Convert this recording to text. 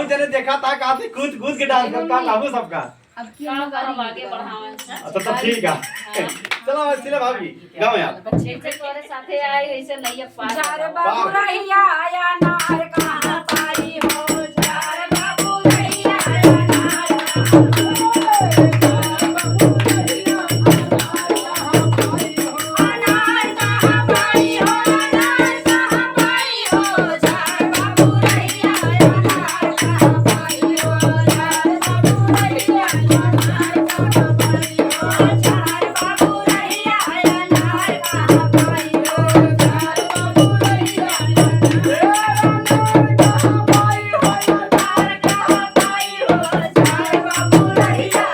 बहुत जने देखा था काफी कूद कूद के डांस करता काबू सबका। अब क्यों आगे बढ़ावे तो ठीक है चलो सिले भाभी गाओ यार बच्चे तोरे साथे आए ऐसे नहीं पार जार बाबू रैया आया नार कहां पाई हो जार बाबू रैया आया नार कहां पाई हो अनार कहां पाई हो जार बाबू रैया आया नार कहां पाई हो जार बाबू रैया आया नार कहां पाई हो जार बाबू रैया आया नार कहां पाई हो जार बाबू रैया जार